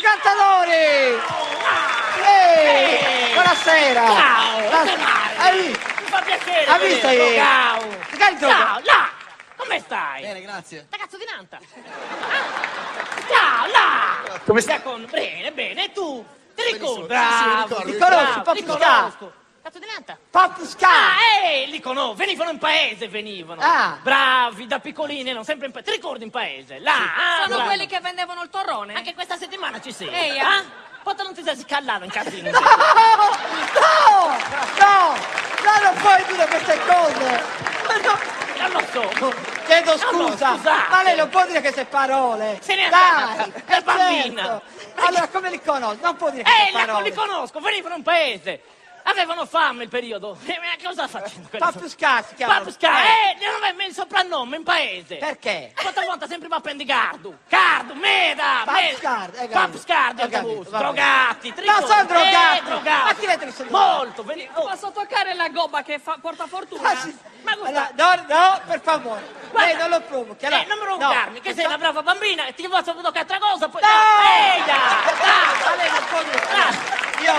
Cantadori! Buonasera! Ciao! Mi fa piacere! Ha visto ieri? Ciao! Là! Come stai? Bene, grazie. Da cazzo di Nanta! Ciao! Là! Come stai? Bene, e tu? Ti ricordi? Bravo! Ti conosci, Papuska? Cazzo di Nanta! Papuska! Li conosco! Venivano in paese, venivano! Ah. Bravi, da piccolini, erano sempre in paese. Ti ricordi in paese? Là! Sono bravo. quelli che vendevano il torrone? Anche questa settimana ci sei! Ehi, Poi non ti sei scallato in casino! No! Non puoi dire queste cose! Non lo so! Chiedo No, no, scusa, scusate. ma lei non può dire queste parole! Se n'è Dai! andata, è bambina. Certo. Allora come li conosci? Non può dire queste parole! Li conosco, venivano in paese! Avevano fame il periodo! Ma cosa facendo? Papuska si chiama! Papuska! Non aveva il soprannome in paese! Perché? Quanta volta sempre va a prendere Gardu! Gardu, Meda! Papscard, Papscard, ho capito, autobus! va bene. Drogati! No, sono drogati! Drogati! Ma chi l'ha detto che sono Molto! Posso toccare la gobba che porta fortuna? Ah, sì. Ma guarda, No, per favore! Guarda. Lei non lo provochi! Allora, non provocarmi, che sei una brava bambina e ti faccio toccare altra cosa, poi... No! Dai! Ma lei non può dire... Io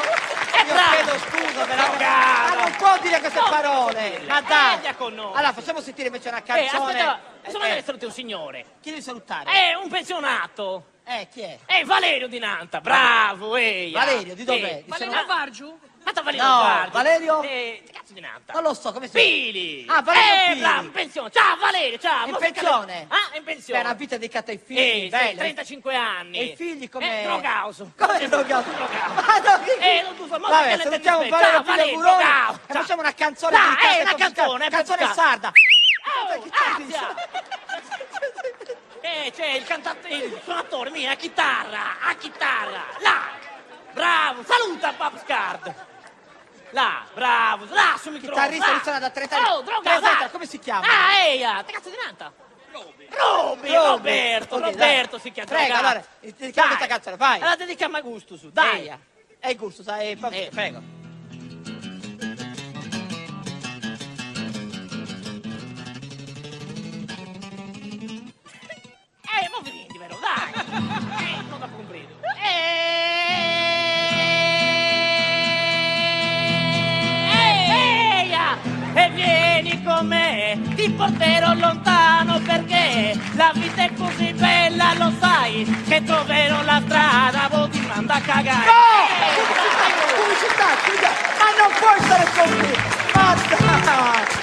bravo. chiedo scusa, però... Drogata. Ma non può dire queste No, parole! Ma Via dai! con noi! Allora, facciamo sentire invece una canzone... Aspetta, insomma deve essere un signore. Chi devi salutare? Un pensionato. Chi è? Valerio di Nanta, bravo, Valerio, di dov'è? Di Valerio Vargiu? Ma Valerio No, Vargi. Valerio? Che cazzo di Nanta? Non lo so, come si chiama? Pili! Ah, Valerio Pili. Bravo, in pensione. Ciao Valerio, ciao. In pensione? In pensione. Beh, una vita dedicata ai figli, Sì, bello. 35 anni. E i figli come... Drogauso. Come drogauso? Drogauso. Ma no, non tu fai molto vabbè, bene salutiamo tennis. Valerio Ciao, Pili Valerio, Auguroni drogauso. e facciamo una canzone Dai, dedicata ai una musicali. canzone, Canzone musicale. sarda. C'è il suonatore mio, a chitarra. Là. Bravo, saluta Papscard. Là, bravo, là sul microfono. Chitarrista che suona da 30 anni. Oh, droga, Aspetta, come si chiama? Che cazzo di Nanta? Roberto si chiama. Prego, drogato. allora, dedichiamo questa canzone, vai. La dedichiamo a Gusto, su, dai. È il gusto, sai, Prego. Ma vieni, vero, dai. Non da compreso. E vieni con me, ti porterò lontano perché la vita è così bella, lo sai, che troverò la strada, ti manda a cagare. No! Pubblicità, scusa, ma non puoi stare così! Basta!